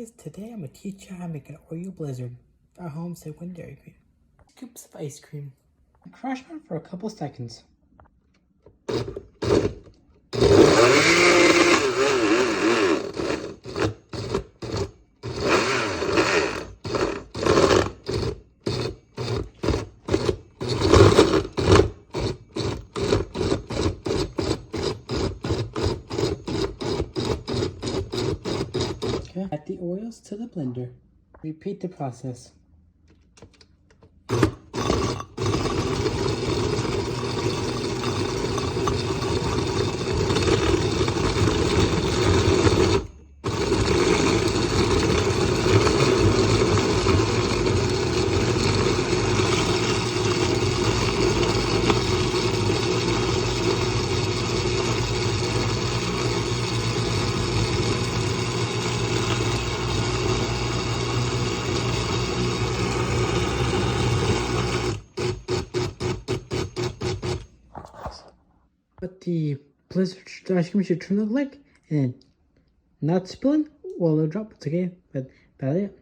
guys, today I'm gonna teach you how to make an Oreo Blizzard at home safe with Dairy Queen. Scoops of ice cream. Crush them for a couple seconds. Okay, add the Oreos to the blender. Repeat the process. What the Blizzard ice cream should look like, and not spilling while it drops. Okay, but about it.